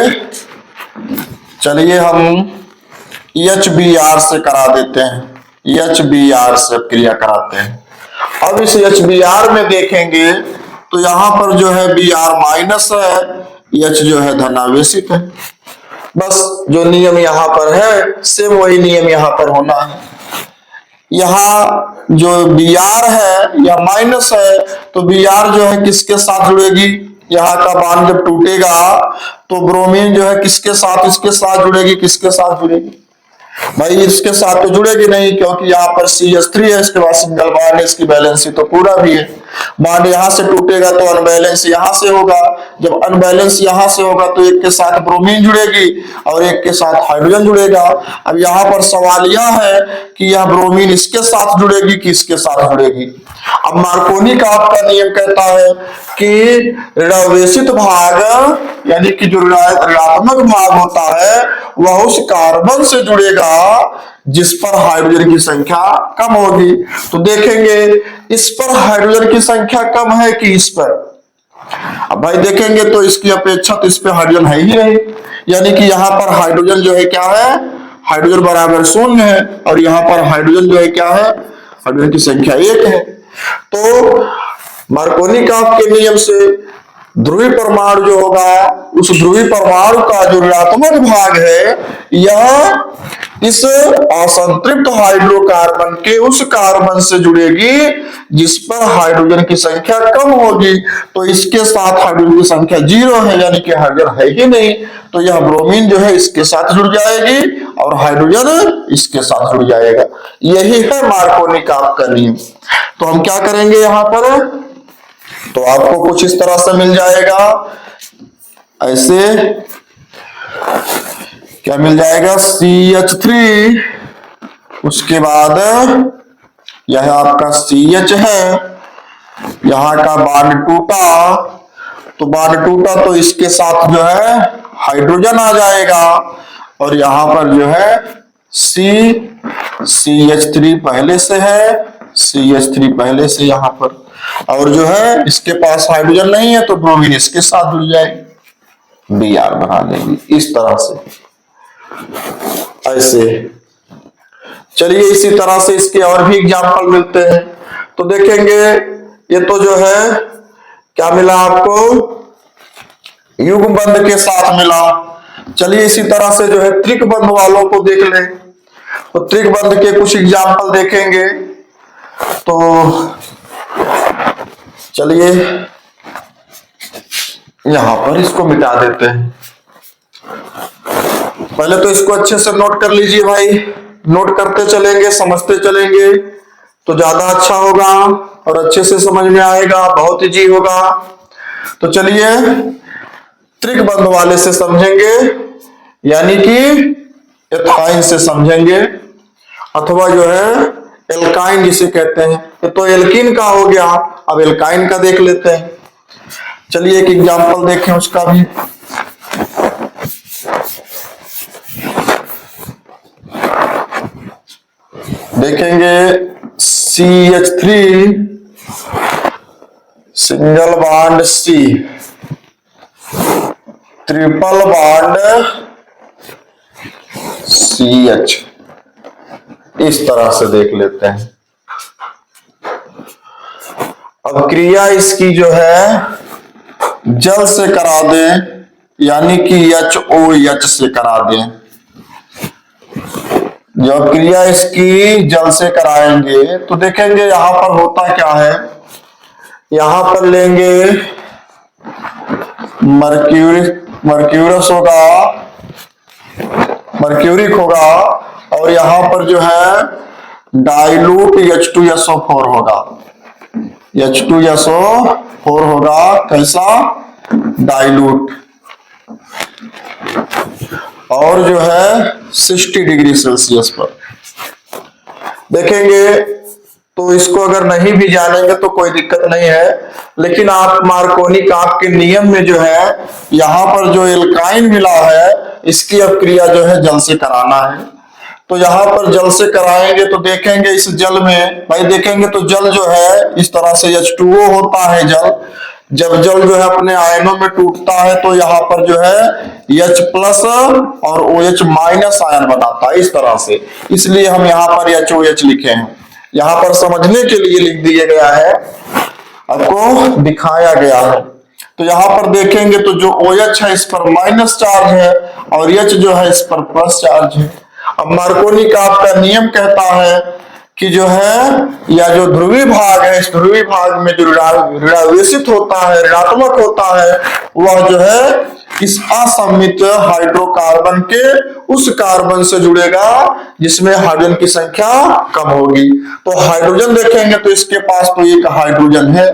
चलिए हम HBr से करा देते हैं, HBr से क्रिया कराते हैं। अब इस HBr में देखेंगे तो यहां पर जो है Br माइनस है, H जो है धनावेशित है। बस जो नियम यहां पर है सेम वही नियम यहां पर होना है। यहां जो Br है या माइनस है, तो Br जो है किसके साथ जुड़ेगी, यहाँ का बॉन्ड जब टूटेगा तो ब्रोमीन जो है किसके साथ, इसके साथ जुड़ेगी, किसके साथ जुड़ेगी भाई, इसके साथ तो जुड़ेगी नहीं, क्योंकि यहाँ पर CH3 है, इसके बाद सिंगल बॉन्ड है, इसकी बैलेंसी तो पूरा भी है। बॉन्ड यहाँ से टूटेगा तो अनबैलेंस यहाँ से होगा, जब अनबैलेंस यहाँ से होगा तो एक के साथ ब्रोमीन जुड़ेगी और एक के साथ हाइड्रोजन जुड़ेगा। अब यहाँ पर सवाल यह है कि यह ब्रोमीन इसके साथ जुड़ेगी कि इसके साथ जुड़ेगी। अब मार्कोनी-काप का नियम कहता है कि ऋणावेशित भाग यानी कि जो ऋणात्मक भाग होता है वह उस कार्बन से जुड़ेगा जिस पर हाइड्रोजन की संख्या कम होगी। तो देखेंगे इस पर हाइड्रोजन की संख्या कम है कि इस पर। अब भाई देखेंगे तो इसकी अपेक्षा तो इस पे हाइड्रोजन है ही नहीं, यानी कि यहाँ पर हाइड्रोजन जो है क्या है, हाइड्रोजन बराबर 0 है और यहाँ पर हाइड्रोजन जो है क्या है, हाइड्रोजन की संख्या 1 है। तो मार्कोनी-काप के नियम से ध्रुवीय परमाणु जो होगा, उस ध्रुवीय परमाणु का जो ऋणात्मक भाग है यह इस असंतृप्त हाइड्रोकार्बन के उस कार्बन से जुड़ेगी जिस पर हाइड्रोजन की संख्या कम होगी। तो इसके साथ हाइड्रोजन की संख्या 0 है, यानी कि हाइड्रोजन है ही नहीं, तो यह ब्रोमीन जो है इसके साथ जुड़ जाएगी और हाइड्रोजन इसके साथ जुड़ जाएगा। यही है मार्कोनी-काप का नियम। तो हम क्या करेंगे यहां पर, तो आपको कुछ इस तरह से मिल जाएगा, ऐसे क्या मिल जाएगा, CH3, उसके बाद यह आपका CH है, यहां का बॉन्ड टूटा, तो बॉन्ड टूटा तो इसके साथ जो है हाइड्रोजन आ जाएगा और यहां पर जो है CH3 पहले से है, CH3 पहले से यहां पर, और जो है इसके पास हाइड्रोजन नहीं है तो ब्रोमीन इसके साथ जुड़ जाएगी, Br बना देंगे इस तरह से, ऐसे। चलिए इसी तरह से इसके और भी एग्जाम्पल मिलते हैं। तो देखेंगे ये तो जो है क्या मिला आपको, युग्म बंध के साथ मिला। चलिए इसी तरह से जो है त्रिक बंध वालों को देख ले, तो त्रिक बंध के कुछ एग्जाम्पल देखेंगे। तो चलिए यहां पर इसको मिटा देते हैं, पहले तो इसको अच्छे से नोट कर लीजिए भाई, नोट करते चलेंगे, समझते चलेंगे तो ज्यादा अच्छा होगा और अच्छे से समझ में आएगा, बहुत इजी होगा। तो चलिए त्रिक बंध वाले से समझेंगे, यानी कि एथाइन से समझेंगे, अथवा जो है एल्काइन जिसे कहते हैं। तो एल्कीन का हो गया, अब एल्काइन का देख लेते हैं। चलिए एक एग्जांपल देखें उसका भी। देखेंगे CH3 single bond C, triple bond CH, इस तरह से देख लेते हैं। अब क्रिया इसकी जो है जल से करा दें, यानी कि HOH से करा दें। जब क्रिया इसकी जल से कराएंगे तो देखेंगे यहां पर होता क्या है। यहां पर लेंगे मर्क्यूरस होगा, मर्क्यूरिक होगा, और यहां पर जो है डाइल्यूट H2SO4 होगा। H2SO4 होगा, कैसा? डाइल्यूट, और जो है 60 डिग्री सेल्सियस पर। देखेंगे तो इसको अगर नहीं भी जानेंगे तो कोई दिक्कत नहीं है, लेकिन आप मार्कोनी काप के नियम में जो है यहां पर जो एल्काइन मिला है इसकी अब क्रिया जो है जल से कराना है। तो यहां पर जल से कराएंगे तो देखेंगे इस जल में, भाई देखेंगे तो जल जो है इस तरह से H2O होता है जल। जब जल जो है अपने आयनों में टूटता है तो यहाँ पर जो है H प्लस और OH माइनस आयन बनाता है इस तरह से, इसलिए हम यहाँ पर HOH लिखे हैं। यहाँ पर समझने के लिए लिख दिया गया है, आपको दिखाया गया है। तो यहाँ पर देखेंगे तो जो OH है इस पर माइनस चार्ज है और H जो है इस पर प्लस चार्ज है। अब मार्कोनी का आपका नियम कहता है कि जो है या जो ध्रुवीय भाग है, इस ध्रुवीय भाग में जो ऋणावेशित होता है, ऋणात्मक होता है, वह जो है इस असममित हाइड्रोकार्बन के उस कार्बन से जुड़ेगा जिसमें हाइड्रोजन की संख्या कम होगी। तो हाइड्रोजन देखेंगे तो इसके पास तो एक हाइड्रोजन है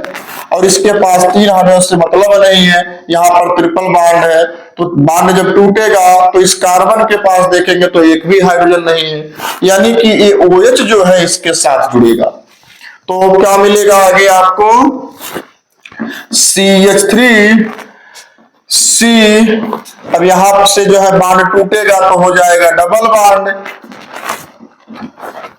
और इसके पास 3 हाइड्रोजन से मतलब नहीं है। यहाँ पर ट्रिपल बॉन्ड है, तो बॉन्ड जब टूटेगा तो इस कार्बन के पास देखेंगे तो एक भी हाइड्रोजन नहीं है, यानी कि ये OH जो है इसके साथ जुड़ेगा। तो क्या मिलेगा आगे आपको? CH3 C, अब यहां से जो है बॉन्ड टूटेगा तो हो जाएगा डबल बॉन्ड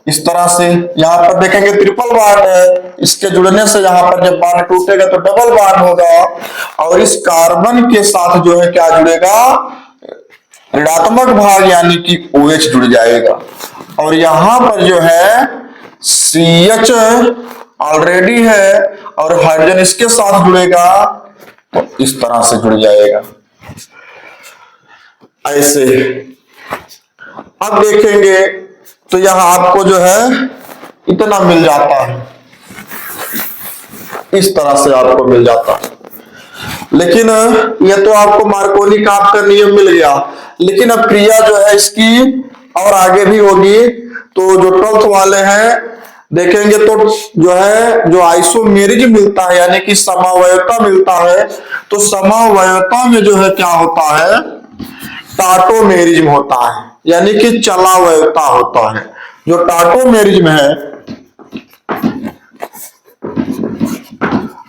इस तरह से। यहां पर देखेंगे ट्रिपल बॉन्ड है, इसके जुड़ने से यहां पर जब बॉन्ड टूटेगा तो डबल बॉन्ड होगा और इस कार्बन के साथ जो है क्या जुड़ेगा? ऋणात्मक भाग यानी कि OH जुड़ जाएगा। और यहां पर जो है CH ऑलरेडी है और हाइड्रोजन इसके साथ जुड़ेगा तो इस तरह से जुड़ जाएगा ऐसे। अब देखेंगे तो यहां आपको जो है इतना मिल जाता है, इस तरह से आपको मिल जाता है। लेकिन यह तो आपको मार्कोनी काप का नियम मिल गया, लेकिन अब क्रिया जो है इसकी और आगे भी होगी। तो जो 12th वाले हैं देखेंगे तो जो है जो आइसोमेरिज्म मिलता है यानी कि समावयवता मिलता है, तो समावयवता में जो है क्या होता है? टाटोमेरिज्म होता है, यानी कि चलावयवता होता है। जो टाटोमेरिज्म है,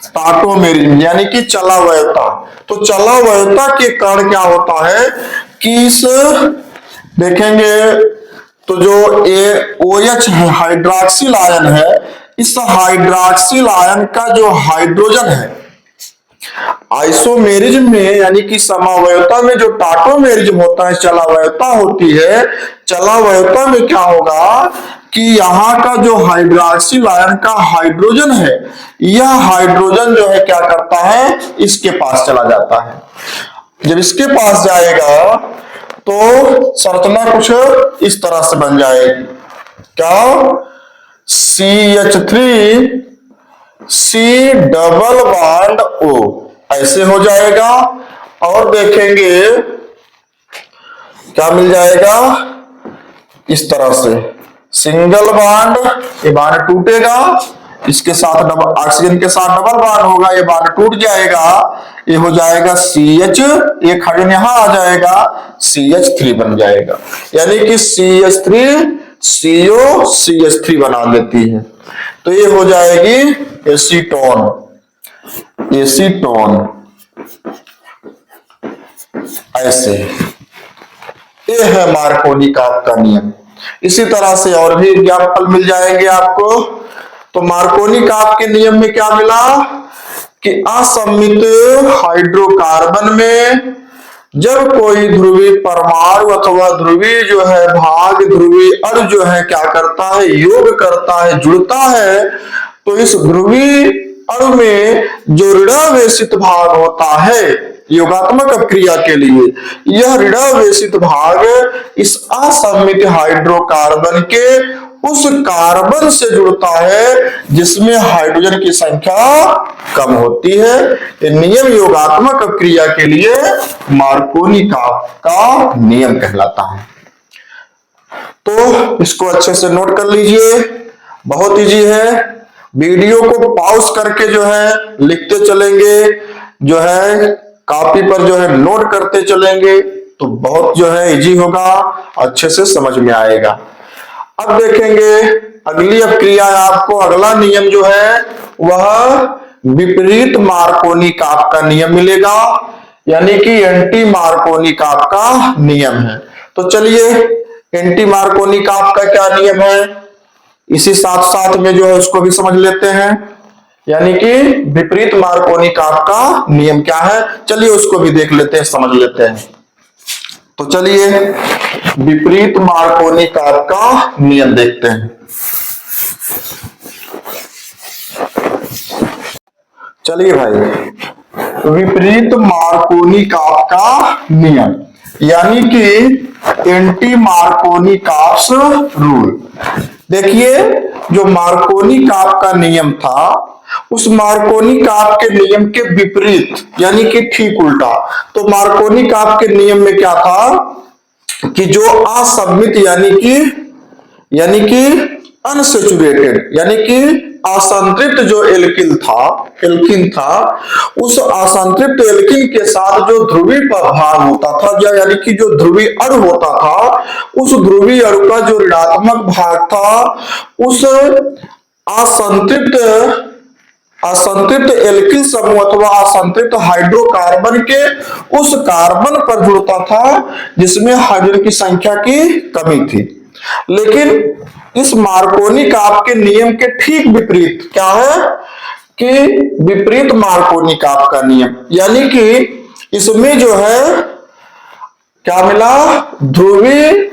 टाटोमेरिज्म यानी कि चलावयवता, तो चलावयवता के कारण क्या होता है कि इस देखेंगे तो जो OH है हाइड्रोक्सिल आयन है, इस हाइड्रोक्सिल आयन का जो हाइड्रोजन है आइसोमेरिज्म में यानी कि समावयवता में जो टाटोमेरिज्म होता है, चलावयवता होती है। चलावयवता में क्या होगा कि यहाँ का जो हाइड्रोक्सिल आयन का हाइड्रोजन है, यह हाइड्रोजन जो है क्या करता है? इसके पास चला जाता है। जब इसके पास जाएगा तो संरचना कुछ इस तरह से बन जाएगी। क्या? CH3 C double bond O ऐसे हो जाएगा। और देखेंगे क्या मिल जाएगा? इस तरह से सिंगल बॉन्ड, ये बॉन्ड टूटेगा, इसके साथ डबल ऑक्सीजन के साथ डबल बॉन्ड होगा, ये बॉन्ड टूट जाएगा, ये हो जाएगा CH, एक हाइड्रोजन यहां आ जाएगा, CH3 बन जाएगा। यानी कि CH3 CO CH3 बना देती है, तो ये हो जाएगी एसीटोन। एसीटोन ऐसे, ये है मार्कोनी काप का नियम। इसी तरह से और भी एग्जाम्पल मिल जाएंगे आपको। तो मार्कोनी काप के नियम में क्या मिला कि असममित हाइड्रोकार्बन में जब कोई ध्रुवीय परमाणु अथवा ध्रुवीय जो है भाग, ध्रुवीय अणु जो है क्या करता है, योग करता है, जुड़ता है, तो इस ध्रुवीय अणु में जो ऋणावेशित भाग होता है योगात्मक क्रिया के लिए, यह ऋणावेशित भाग इस असममित हाइड्रोकार्बन के उस कार्बन से जुड़ता है जिसमें हाइड्रोजन की संख्या कम होती है। ये नियम योगात्मक क्रिया के लिए मार्कोनी का नियम कहलाता है। तो इसको अच्छे से नोट कर लीजिए, बहुत इजी है। वीडियो को पॉज करके जो है लिखते चलेंगे, जो है कॉपी पर जो है नोट करते चलेंगे, तो बहुत जो है इजी होगा, अच्छे से समझ में आएगा। अब देखेंगे अगली क्रिया, आपको अगला नियम जो है वह विपरीत मार्कोनी-काप का नियम मिलेगा, यानी कि एंटी मार्कोनी-काप का नियम है। तो चलिए एंटी मार्कोनी-काप का क्या नियम है, इसी साथ साथ में जो है उसको भी समझ लेते हैं, यानी कि विपरीत मार्कोनी-काप का नियम क्या है, चलिए उसको भी देख लेते हैं, समझ लेते हैं। तो चलिए विपरीत मार्कोनी-काप का नियम देखते हैं। चलिए भाई, विपरीत मार्कोनी-काप का नियम यानी कि एंटी मार्कोनी-काप्स रूल। देखिए जो मार्कोनी-काप का नियम था, उस मार्कोनी-काप के नियम के विपरीत यानी कि ठीक उल्टा, तो मार्कोनी-काप के नियम में क्या था कि जो असममित यानी कि अनसेचुरेटेड यानी कि असंतृप्त जो एल्किन था, उस असंतृप्त एल्किन के साथ जो ध्रुवीय भाग होता था, यानी कि जो ध्रुवीय अणु होता था, उस ध्रुवीय अणु का जो ऋणात्मक भाग था, उस असंतृप्त एल्किल समूह अथवा असंतृप्त हाइड्रोकार्बन के उस कार्बन पर जुड़ता था जिसमें हाइड्रोजन की संख्या की कमी थी। लेकिन इस मार्कोनी-काप के नियम के ठीक विपरीत क्या है कि विपरीत मार्कोनी-काप का नियम, यानी कि इसमें जो है क्या मिला, ध्रुवीय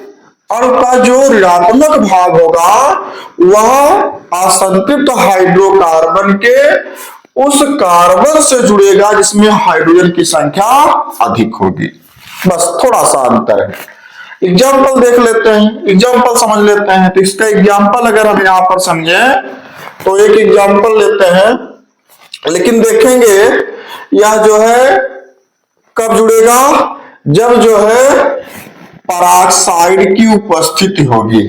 अणु का जो ऋणात्मक भाग होगा वह असंतृप्त हाइड्रोकार्बन के उस कार्बन से जुड़ेगा जिसमें हाइड्रोजन की संख्या अधिक होगी। बस थोड़ा सा अंतर है। एग्जाम्पल देख लेते हैं, एग्जाम्पल समझ लेते हैं। तो इसका एग्जाम्पल अगर हम यहां पर समझे तो एक एग्जाम्पल लेते हैं, लेकिन देखेंगे यह जो है कब जुड़ेगा, जब जो है पराक्साइड की उपस्थिति होगी।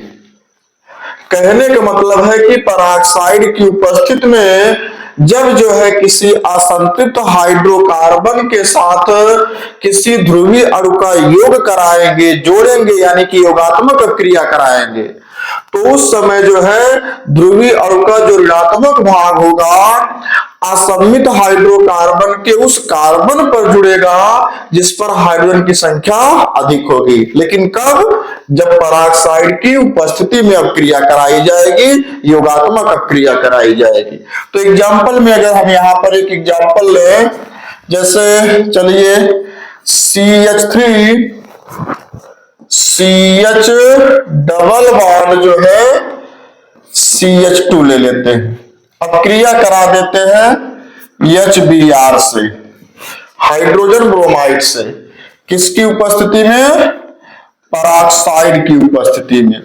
कहने का मतलब है कि पराक्साइड की उपस्थिति में जब जो है किसी असंतृप्त हाइड्रोकार्बन के साथ किसी ध्रुवीय अणु का योग कराएंगे, जोड़ेंगे, यानी कि योगात्मक क्रिया कराएंगे, तो उस समय जो है ध्रुवीय अणु का जो ऋणात्मक भाग होगा असममित हाइड्रोकार्बन के उस कार्बन पर जुड़ेगा जिस पर हाइड्रोजन की संख्या अधिक होगी। लेकिन कब, जब पराक्साइड की उपस्थिति में अब क्रिया कराई जाएगी, योगात्मक क्रिया कराई जाएगी। तो एग्जाम्पल में अगर हम यहां पर एक एग्जाम्पल लें, जैसे चलिए CH डबल बॉन्ड जो है CH2 ले लेते हैं, अब क्रिया करा देते हैं HBr से, हाइड्रोजन ब्रोमाइड से, किसकी उपस्थिति में, पराक्साइड की उपस्थिति में।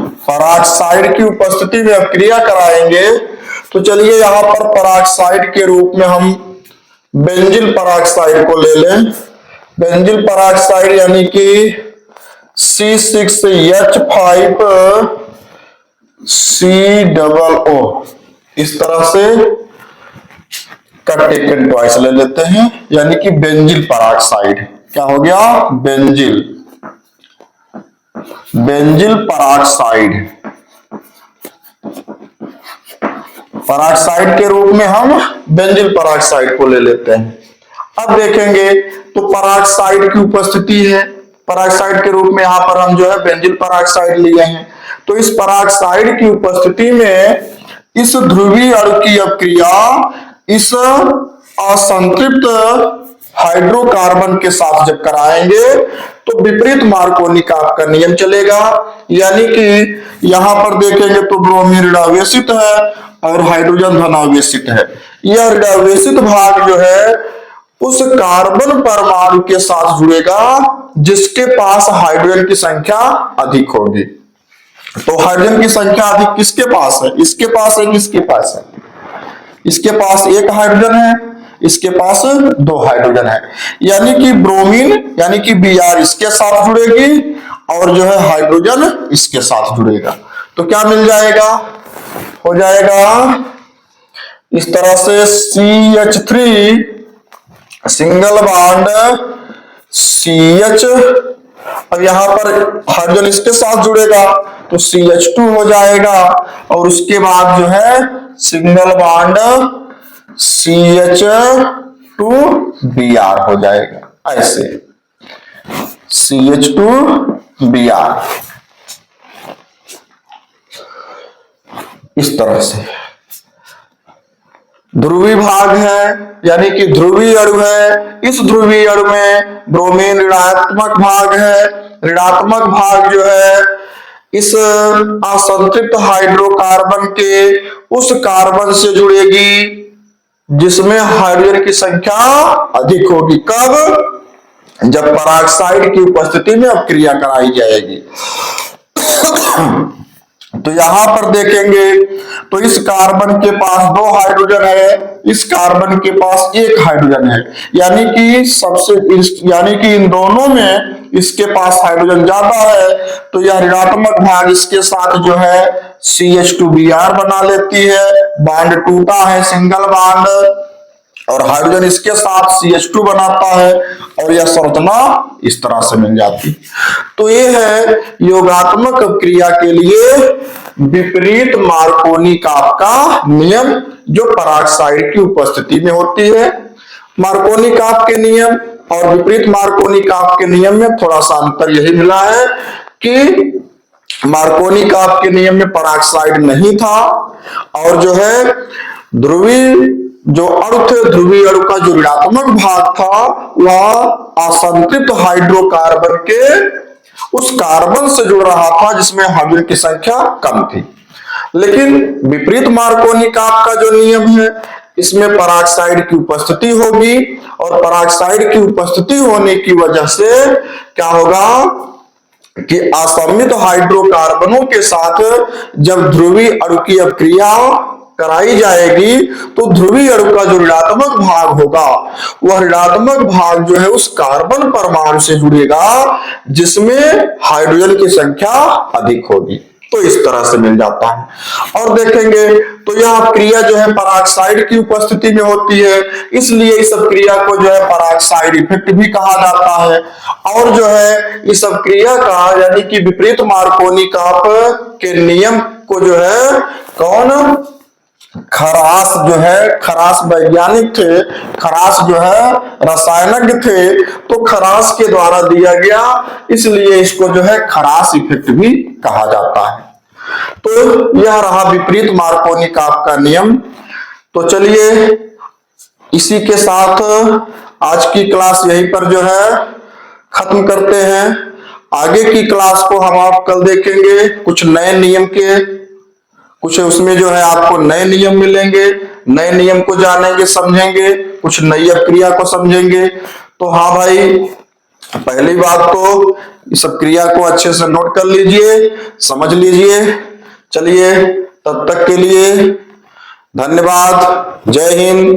पराक्साइड की उपस्थिति में अब क्रिया कराएंगे, तो चलिए यहां पर पराक्साइड के रूप में हम बेंजिल पराक्साइड को ले लें। बेंजिल पराक्साइड यानी कि C6H5COO, इस तरह से कट टेकन ट्वाइस ले लेते हैं, यानी कि बेंजिल पराक्साइड क्या हो गया, बेंजिल पराक्साइड के रूप में हम बेंजिल पराक्साइड को ले लेते हैं। अब देखेंगे तो पराक्साइड की उपस्थिति है, पराक्साइड के रूप में यहां पर हम जो है बेंजिल पराक्साइड लिए हैं। तो इस पराक्साइड की उपस्थिति में इस ध्रुवीय अणु की अभिक्रिया इस असंतृप्त हाइड्रोकार्बन के साथ जब कराएंगे तो विपरीत मार्कोनी का आपका नियम चलेगा। यानी कि यहां पर देखेंगे तो ब्रोमीन ऋणावेशित है और हाइड्रोजन धनावेशित है। यह ऋणावेशित भाग जो है उस कार्बन परमाणु के साथ जुड़ेगा जिसके पास हाइड्रोजन की संख्या अधिक होगी। तो हाइड्रोजन की संख्या अधिक किसके पास है? इसके पास है, किसके पास है? इसके पास एक हाइड्रोजन है, इसके पास दो हाइड्रोजन है। यानी कि ब्रोमीन यानी कि Br इसके साथ जुड़ेगी और जो है हाइड्रोजन इसके साथ जुड़ेगा। तो क्या मिल जाएगा? हो जाएगा इस तरह से CH3 सिंगल बॉन्ड CH, अब यहां पर हाइड्रोजन इसके साथ जुड़ेगा तो CH2 हो जाएगा और उसके बाद जो है सिंगल बॉन्ड CH2Br हो जाएगा। ऐसे CH2Br इस तरह से ध्रुवीय भाग है यानी कि ध्रुवीय अणु है। इस ध्रुवीय अणु में ब्रोमीन ऋणात्मक भाग है। ऋणात्मक भाग जो है इस असंतृप्त हाइड्रोकार्बन के उस कार्बन से जुड़ेगी जिसमें हाइड्रोजन की संख्या अधिक होगी। कब? जब पराक्साइड की उपस्थिति में अभिक्रिया कराई जाएगी। तो यहां पर देखेंगे तो इस कार्बन के पास दो हाइड्रोजन है, इस कार्बन के पास एक हाइड्रोजन है। यानी कि इन दोनों में इसके पास हाइड्रोजन ज्यादा है तो यह ऋणात्मक भाग इसके साथ जो है CH2Br बना लेती है। बॉन्ड टूटा है सिंगल बॉन्ड और हाइड्रोजन इसके साथ CH2 बनाता है और यह संरचना इस तरह से मिल जाती। तो ये है योगात्मक क्रिया के लिए विपरीत मार्कोनी काप का नियम जो पराक्साइड की उपस्थिति में होती है। मार्कोनी काप के नियम और विपरीत मार्कोनी काप के नियम में थोड़ा सा अंतर यही मिला है कि मार्कोनी काप के नियम में पराक्साइड नहीं था और जो है ध्रुवीय जो अणु थे, ध्रुवीय अणु का जो ऋणात्मक भाग था वह असंतृप्त हाइड्रोकार्बन के उस कार्बन से जुड़ रहा था जिसमें हाइड्रोजन की संख्या कम थी। लेकिन विपरीत मार्कोनी काप का जो नियम है इसमें पराक्साइड की उपस्थिति होगी और पराक्साइड की उपस्थिति होने की वजह से क्या होगा कि असममित हाइड्रोकार्बनों के साथ जब ध्रुवीय अणु की अभिक्रिया कराई जाएगी तो ध्रुवीय अणु का जो ऋणात्मक भाग होगा वह ऋणात्मक भाग जो है उस कार्बन परमाणु से जुड़ेगा जिसमें हाइड्रोजन की संख्या अधिक होगी। तो इस तरह से मिल जाता है। और देखेंगे तो यह क्रिया जो है पराक्साइड की उपस्थिति में होती है, इसलिए इस क्रिया को जो है पराक्साइड इफेक्ट भी कहा जाता है। और जो है इस क्रिया का यानी कि विपरीत मार्कोनी काप के नियम को जो है कौन खरास जो है, खरास वैज्ञानिक थे, खरास जो है रसायनज्ञ थे, तो खरास के द्वारा दिया गया, इसलिए इसको जो है खरास इफेक्ट भी कहा जाता है। तो यह रहा विपरीत मार्कोनी काप का नियम। तो चलिए इसी के साथ आज की क्लास यहीं पर जो है खत्म करते हैं। आगे की क्लास को हम आप कल देखेंगे कुछ नए नियम के, कुछ उसमें जो है आपको नए नियम मिलेंगे, नए नियम को जानेंगे, समझेंगे, कुछ नई क्रिया को समझेंगे। तो हाँ भाई, पहली बात तो इस क्रिया को अच्छे से नोट कर लीजिए, समझ लीजिए। चलिए तब तक के लिए धन्यवाद। जय हिंद।